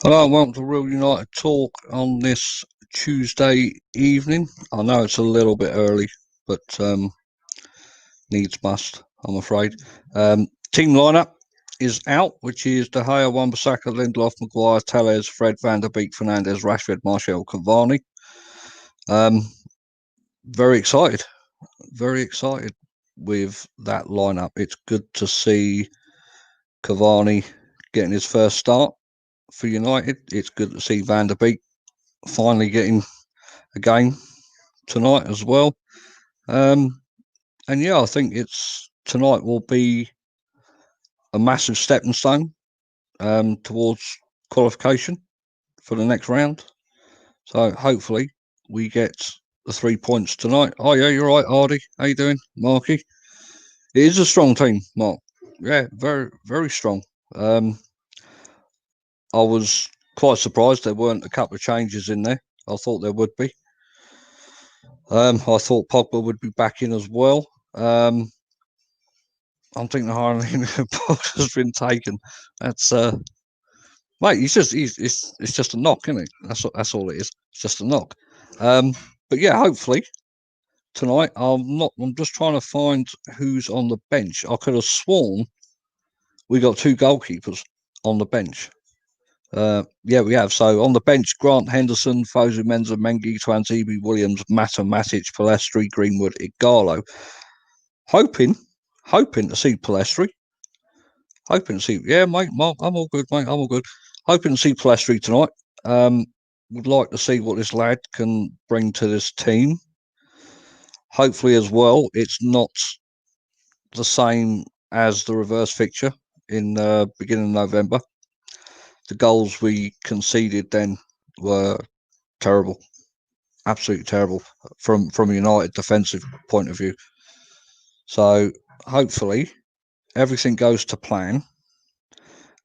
Hello and welcome to Real United Talk on this Tuesday evening. I know it's a little bit early, but needs must, I'm afraid. Team lineup is out, which is De Gea, Wan-Bissaka, Lindelof, Maguire, Telles, Fred, Van der Beek, Fernandes, Rashford, Martial, Cavani. Very excited with that lineup. It's good to see Cavani getting his first start for United. It's good to see Van der Beek finally getting a game tonight as well. And yeah, I think tonight will be a massive stepping stone towards qualification for the next round. So hopefully we get the 3 points tonight. Oh yeah, you're right, Ardy. How you doing, Marky? It is a strong team, Mark. Yeah, very, very strong. I was quite surprised there weren't a couple of changes in there. I thought there would be. I thought Pogba would be back in as well. I'm thinking the Harley has been taken. That's mate. It's just a knock, isn't it? That's all it is. It's just a knock. But yeah, hopefully tonight. I'm just trying to find who's on the bench. I could have sworn we got two goalkeepers on the bench. Yeah, we have. So on the bench, Grant, Henderson, Fosu, Menza, Mengi, Twanzebe, Williams, Mata, Matic, Palestri, Greenwood, Igalo. Hoping to see Palestri. Hoping to see, yeah, mate, Mark, I'm all good, mate. I'm all good. Hoping to see Palestri tonight. Would like to see what this lad can bring to this team. Hopefully, as well, it's not the same as the reverse fixture in the beginning of November. The goals we conceded then were terrible, absolutely terrible from a United defensive point of view. So hopefully everything goes to plan,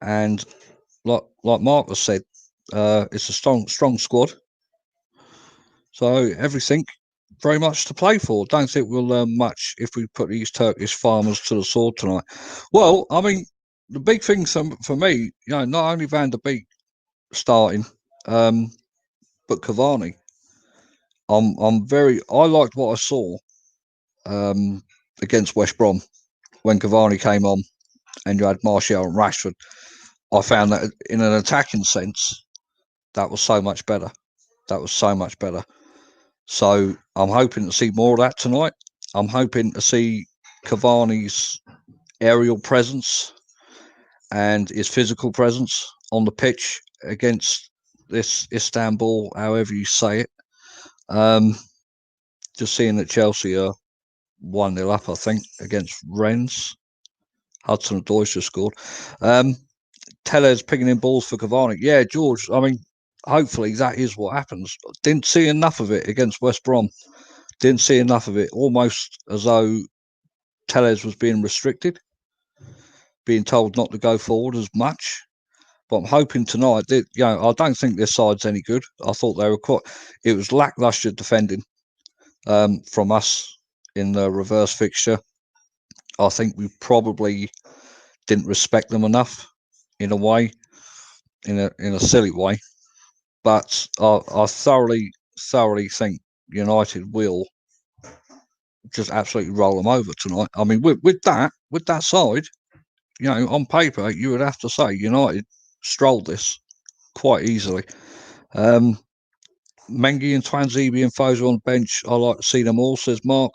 and like Marcus said, it's a strong squad. So everything very much to play for. Don't think we'll learn much if we put these Turkish farmers to the sword tonight. Well, I mean, the big thing for me, not only Van der Beek starting, but Cavani. I liked what I saw against West Brom when Cavani came on, and you had Martial and Rashford. I found that in an attacking sense, that was so much better. So I'm hoping to see more of that tonight. I'm hoping to see Cavani's aerial presence and his physical presence on the pitch against this Istanbul, however you say it. Just seeing that Chelsea are 1-0 up, I think, against Rennes. Hudson Odoi just scored. Tellez picking in balls for Cavani. Yeah, George, I mean, hopefully that is what happens. Didn't see enough of it against West Brom. Didn't see enough of it. Almost as though Tellez was being restricted, being told not to go forward as much. But I'm hoping tonight that, I don't think this side's any good. I thought they were it was lackluster defending from us in the reverse fixture. I think we probably didn't respect them enough in a way, in a silly way. But I thoroughly think United will just absolutely roll them over tonight. I mean, with that side, on paper, you would have to say United strolled this quite easily. Mengi and Twanzebe and Fosu on the bench. I like to see them all, says Mark.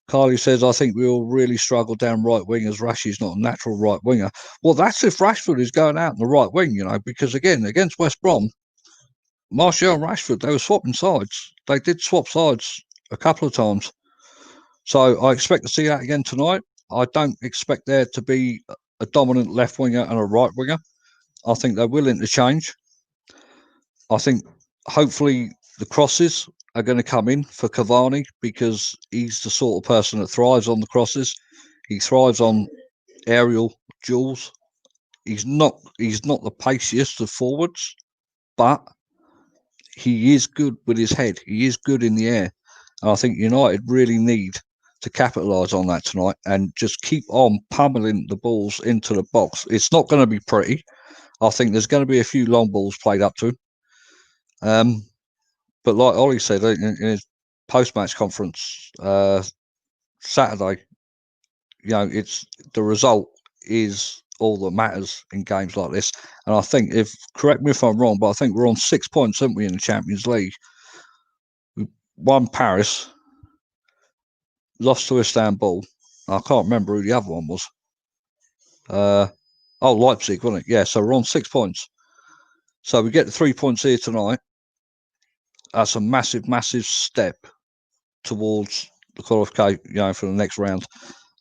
Carly says, I think we will really struggle down right wing as Rashi's not a natural right winger. Well, that's if Rashford is going out in the right wing, because again, against West Brom, Martial and Rashford, they were swapping sides. They did swap sides a couple of times. So I expect to see that again tonight. I don't expect there to be a dominant left winger and a right winger. I think they will interchange. I think hopefully the crosses are going to come in for Cavani because he's the sort of person that thrives on the crosses. He thrives on aerial duels. He's not the paciest of forwards, but he is good with his head. He is good in the air. And I think United really need to capitalise on that tonight and just keep on pummeling the balls into the box. It's not going to be pretty. I think there's going to be a few long balls played up to him. But like Ollie said in his post-match conference Saturday, it's the result is all that matters in games like this. And I think, correct me if I'm wrong, but I think we're on 6 points, aren't we, in the Champions League? We won Paris, lost to Istanbul. I can't remember who the other one was. Leipzig, wasn't it? Yeah, so we're on 6 points. So we get the 3 points here tonight. That's a massive, massive step towards the qualification, for the next round.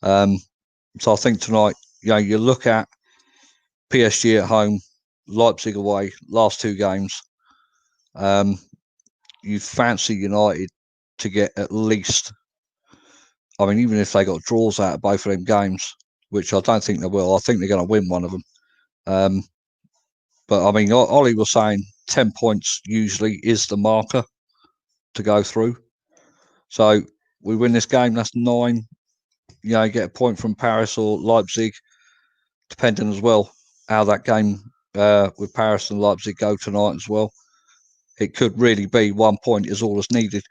So I think tonight, you look at PSG at home, Leipzig away, last 2 games. You fancy United to get at least, even if they got draws out of both of them games, which I don't think they will, I think they're going to win one of them. But Ollie was saying 10 points usually is the marker to go through. So we win this game, that's 9. Get a point from Paris or Leipzig, depending as well how that game with Paris and Leipzig go tonight as well. It could really be 1 point is all that's needed.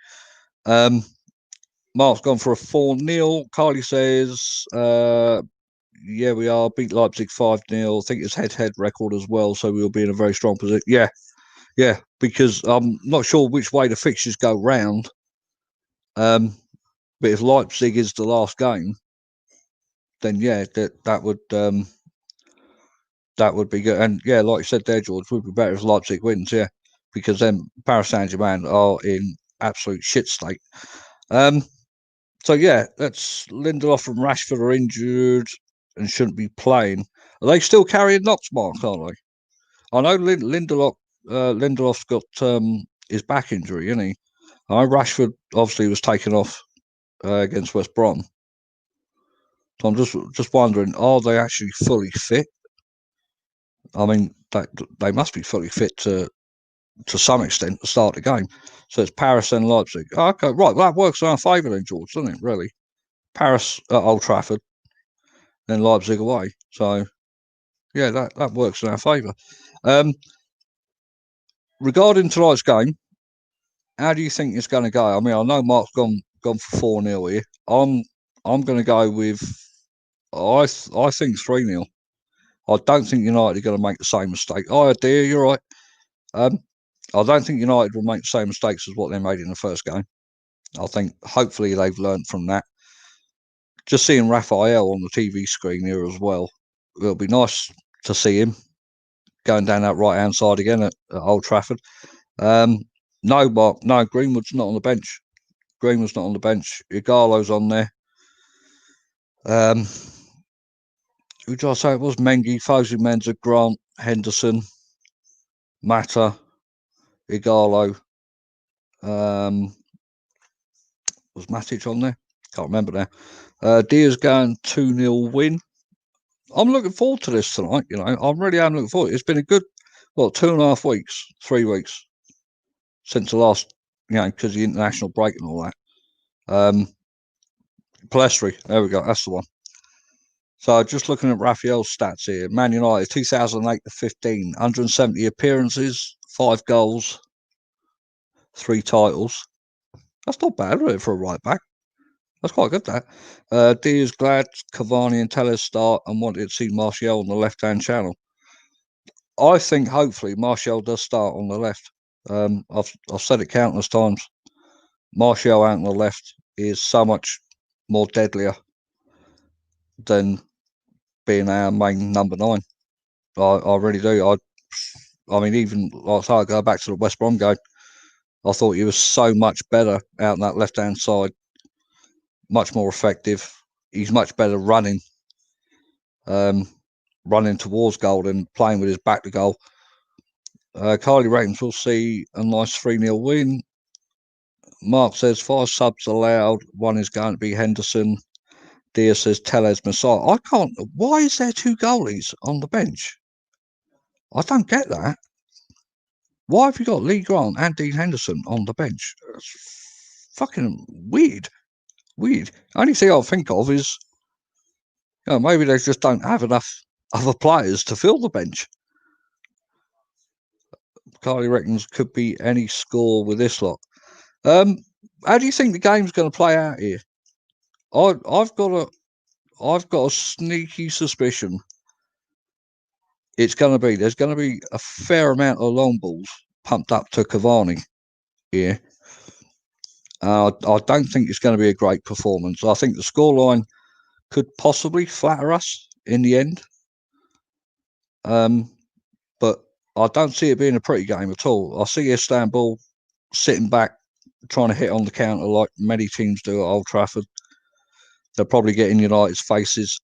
Mark's gone for a 4-0. Carly says, yeah, we are. Beat Leipzig 5-0. I think it's head-to-head record as well, so we'll be in a very strong position. Yeah, because I'm not sure which way the fixtures go round. But if Leipzig is the last game, then yeah, that would be good. And yeah, like you said there, George, would be better if Leipzig wins, yeah, because then Paris Saint-Germain are in absolute shit state. So yeah, that's Lindelof and Rashford are injured and shouldn't be playing. Are they still carrying knocks, Mark, aren't they? I know Lindelof's got his back injury, isn't he? I know Rashford obviously was taken off against West Brom. So I'm just wondering, are they actually fully fit? They must be fully fit to some extent to start the game. So it's Paris and Leipzig. Oh, okay, right. Well, that works in our favour then, George, doesn't it, really? Paris at Old Trafford, then Leipzig away. So, yeah, that works in our favour. Regarding tonight's game, how do you think it's going to go? I know Mark's gone for 4-0 here. I'm going to go with, I think 3-0. I don't think United are going to make the same mistake. Oh, dear, you're right. I don't think United will make the same mistakes as what they made in the first game. I think hopefully they've learned from that. Just seeing Raphael on the TV screen here as well, it'll be nice to see him going down that right-hand side again at Old Trafford. No, Mark, no, Greenwood's not on the bench. Greenwood's not on the bench. Igalo's on there. Who did I say it was? Mengi, Fosu Mensah, Grant, Henderson, Mata, Igalo. Was Matic on there? Can't remember now. Diaz going 2-0 win. I'm looking forward to this tonight. I really am looking forward. It's been a good, 2.5 weeks, 3 weeks since the last, because of the international break and all that. Palestri, there we go. That's the one. So just looking at Raphael's stats here, Man United 2008 to 15, 170 appearances, 5 goals, 3 titles. That's not bad, is it, for a right back? That's quite good, that. Diaz glad Cavani and Telles start and wanted to see Martial on the left-hand channel. I think hopefully Martial does start on the left. I've said it countless times. Martial out on the left is so much more deadlier than being our main number 9. I really do. Even like I go back to the West Brom game, I thought he was so much better out on that left-hand side. Much more effective. He's much better running towards goal than playing with his back to goal. Carly reckons we'll see a nice 3-0 win. Mark says 5 subs allowed. 1 is going to be Henderson. Dia says Telles Messiah. I can't. Why is there 2 goalies on the bench? I don't get that. Why have you got Lee Grant and Dean Henderson on the bench? It's fucking weird. weird. Only thing I think of is, maybe they just don't have enough other players to fill the bench. Carly reckons could be any score with this lot. How do you think the game's going to play out here? I've got a sneaky suspicion there's going to be a fair amount of long balls pumped up to Cavani here. I don't think it's going to be a great performance. I think the scoreline could possibly flatter us in the end. But I don't see it being a pretty game at all. I see Istanbul sitting back, trying to hit on the counter like many teams do at Old Trafford. They'll probably get in United's faces.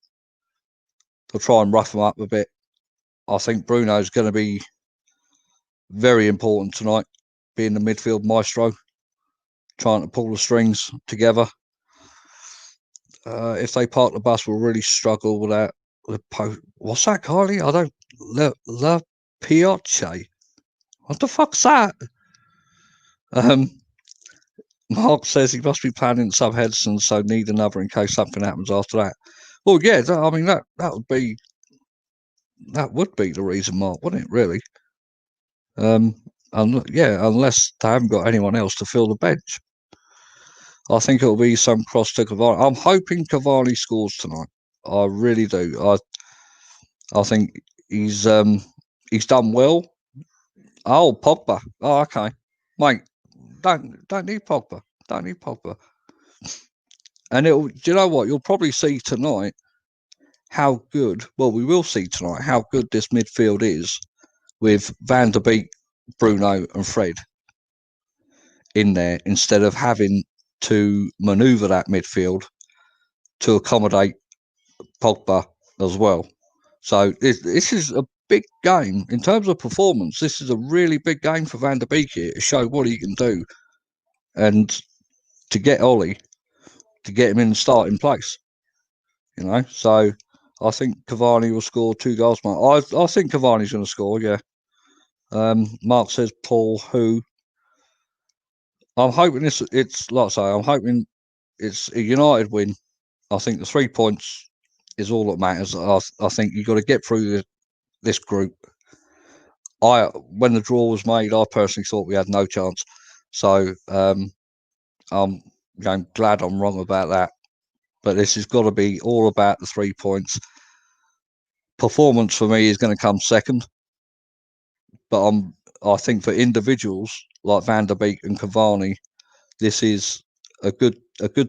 They'll try and rough them up a bit. I think Bruno's going to be very important tonight, being the midfield maestro, trying to pull the strings together. If they park the bus, we'll really struggle with that. What's that, Carly? I don't... La Piace. What the fuck's that? Mark says he must be planning sub Hedson, so need another in case something happens after that. Well, yeah, I mean that would be the reason, Mark, wouldn't it? Really? Unless they haven't got anyone else to fill the bench. I think it'll be some cross to Cavani. I'm hoping Cavani scores tonight. I really do. I think he's done well. Oh, Pogba. Oh, okay, mate. Don't need Pogba. Don't need Pogba. And do you know what? You'll probably see tonight how good. Well, we will see tonight how good this midfield is with Van der Beek, Bruno, and Fred in there instead of having to manoeuvre that midfield to accommodate Pogba as well. So this is a big game in terms of performance. This is a really big game for Van der Beek here to show what he can do, and to get Ollie, to get him in the starting place. So I think Cavani will score 2 goals. I think Cavani's going to score. Yeah. Mark says Paul who. I'm hoping it's like I say. I'm hoping it's a United win. I think the 3 points is all that matters. I think you've got to get through this group. When the draw was made, I personally thought we had no chance. So I'm glad I'm wrong about that. But this has got to be all about the 3 points. Performance for me is going to come second. But I think for individuals like Van der Beek and Cavani, this is a good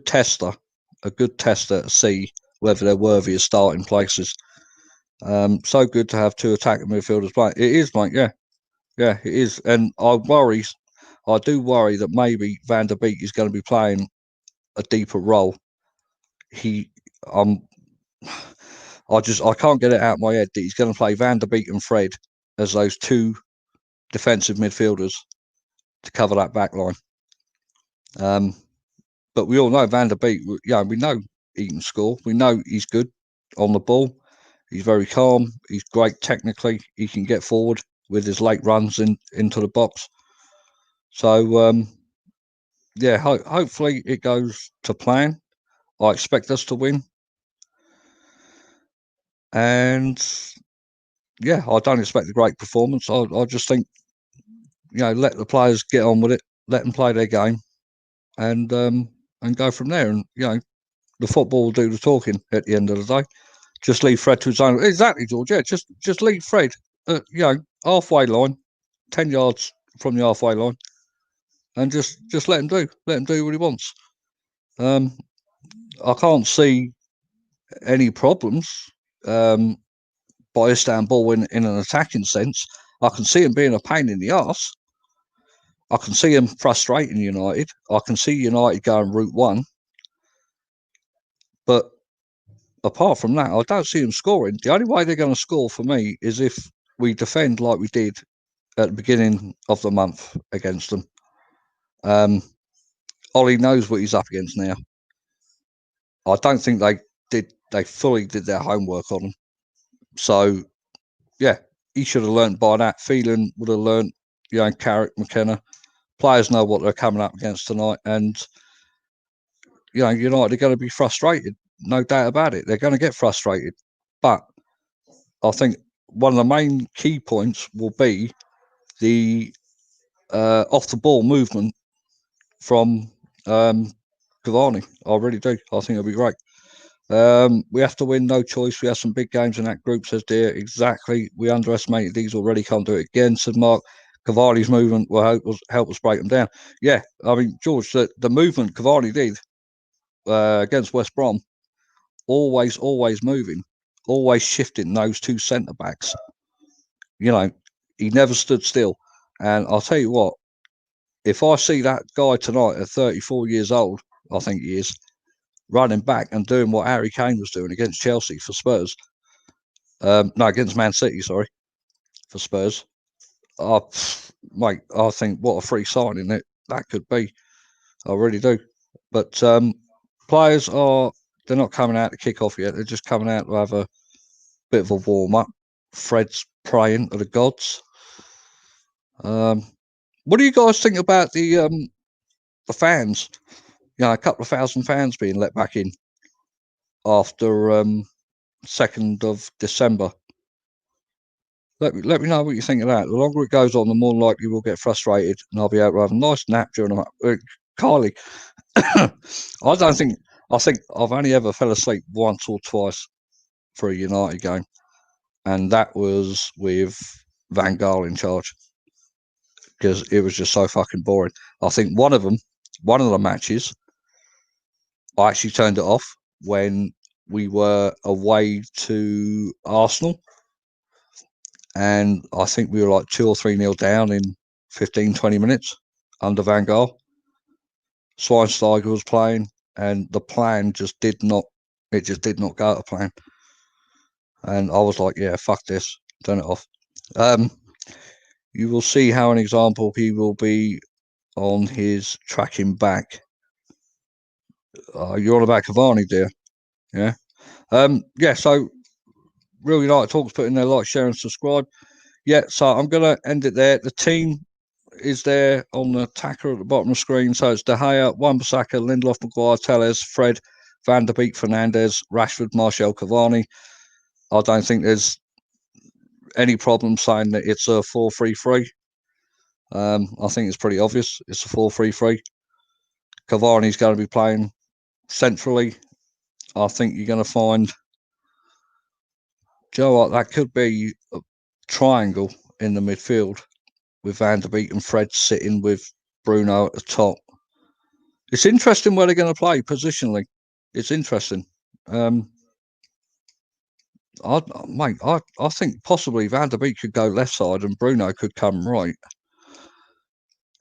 tester, to see whether they're worthy of starting places. So good to have 2 attacking midfielders playing. It is, mate. Yeah, it is. And I do worry that maybe Van der Beek is going to be playing a deeper role. I can't get it out of my head that he's going to play Van der Beek and Fred as those 2 defensive midfielders to cover that back line. But we all know Van der Beek, we know he can score. We know he's good on the ball. He's very calm. He's great technically. He can get forward with his late runs into the box. So, hopefully it goes to plan. I expect us to win. And, I don't expect a great performance. I just think, let the players get on with it. Let them play their game. And go from there. And, the football will do the talking at the end of the day. Just leave Fred to his own. Exactly, George. Yeah, just leave Fred, halfway line, 10 yards from the halfway line, and just let him do what he wants. I can't see any problems by Istanbul in an attacking sense. I can see him being a pain in the arse. I can see him frustrating United. I can see United going route one. But apart from that, I don't see them scoring. The only way they're going to score for me is if we defend like we did at the beginning of the month against them. Ollie knows what he's up against now. I don't think they fully did their homework on him. So, he should have learned by that. Phelan would have learned, Carrick, McKenna. Players know what they're coming up against tonight. And, United are going to be frustrated, no doubt about it. They're going to get frustrated, but I think one of the main key points will be the off the ball movement from Cavani. I really do. I think it'll be great. We have to win, no choice. We have some big games in that group, says Dear. Exactly. We underestimated these already. Can't do it again, said Mark. Cavani's movement will help us break them down. Yeah, I mean, George, the movement Cavani did against West Brom, always moving, always shifting those two centre backs. He never stood still. And I'll tell you what, if I see that guy tonight at 34 years old, I think he is, running back and doing what Harry Kane was doing against Chelsea for Spurs. No, against Man City, sorry, for Spurs. Mate, I think what a free signing that could be. I really do. But players they're not coming out to kick off yet. They're just coming out to have a bit of a warm up. Fred's praying to the gods. What do you guys think about the fans? A couple of thousand fans being let back in after 2nd of December. Let me know what you think of that. The longer it goes on, the more likely we'll get frustrated, and I'll be able to have a nice nap during the Kylie. I think I've only ever fell asleep once or twice for a United game, and that was with Van Gaal in charge, because it was just so fucking boring. I think one of the matches, I actually turned it off when we were away to Arsenal, and I think we were like 2 or 3-0 down in 15, 20 minutes under Van Gaal. Schweinsteiger was playing, and the plan just did not go to plan. And I was like, yeah, fuck this, turn it off. You will see how an example he will be on his tracking back. You're on about Cavani, dear. Yeah. Yeah, so Real United Talks, put in there, like, share and subscribe. Yeah, so I'm going to end it there. The team is there on the tacker at the bottom of the screen. So it's De Gea, Wan-Bissaka, Lindelof, Maguire, Telles, Fred, Van der Beek, Fernandes, Rashford, Martial, Cavani. I don't think there's any problem saying that it's a 4-3-3. I think it's pretty obvious. It's a 4-3-3. Cavani's going to be playing centrally. I think you're going to find, Joe, that could be a triangle in the midfield with Van der Beek and Fred sitting with Bruno at the top. It's interesting where they're going to play positionally. It's interesting. I think possibly Van der Beek could go left side and Bruno could come right.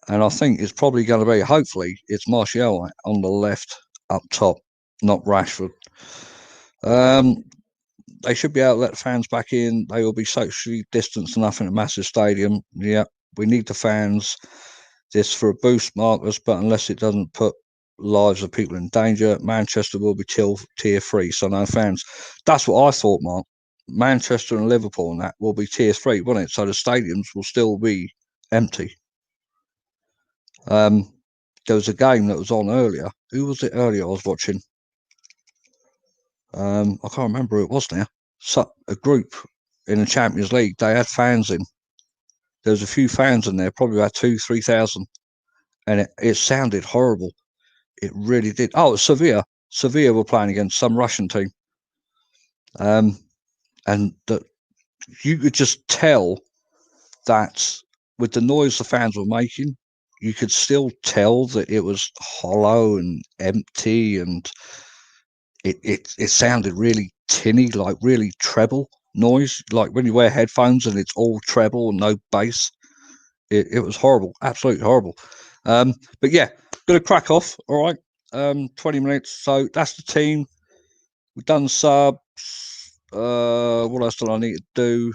And I think it's probably going to be, hopefully, it's Martial on the left up top, not Rashford. They should be able to let the fans back in. They will be socially distanced enough in a massive stadium. Yeah, we need the fans. This for a boost, Marcus, but unless it doesn't put lives of people in danger, Manchester will be tier 3, so no fans. That's what I thought, Mark. Manchester and Liverpool and that will be tier 3, won't it? So the stadiums will still be empty. There was a game that was on earlier. Who was it earlier I was watching? I can't remember who it was now. So, a group in the Champions League, they had fans in. There was a few fans in there, probably about 3,000. And it sounded horrible. It really did. Oh, Sevilla. Sevilla were playing against some Russian team. And that you could just tell that with the noise the fans were making, you could still tell that it was hollow and empty, and it sounded really tinny, like really treble noise, like when you wear headphones and it's all treble and no bass. It was horrible, absolutely horrible. But yeah, gonna crack off. All right, 20 minutes. So that's the team. We've done subs. What else do I need to do?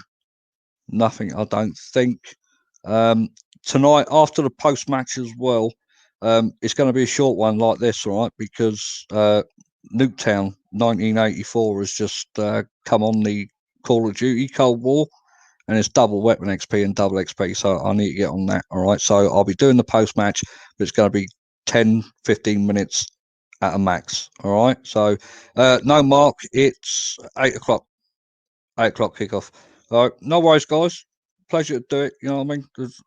Nothing, I don't think. Tonight, after the post match as well, it's going to be a short one like this, all right? Because Nuketown 1984 has just come on the Call of Duty Cold War, and it's double weapon XP and double XP, so I need to get on that, all right? So I'll be doing the post match, but it's going to be 10, 15 minutes at a max. All right. So no, Mark, it's 8 o'clock. 8 o'clock kickoff. All right. No worries, guys. Pleasure to do it. You know what I mean? As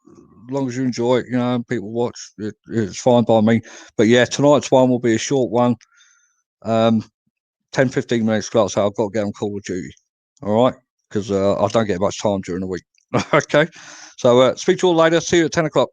long as you enjoy it, you know, and people watch, it's fine by me. But yeah, tonight's one will be a short one. 10, 15 minutes class. So I've got to get on Call of Duty. All right. Because I don't get much time during the week. Okay. So speak to you all later. See you at 10 o'clock.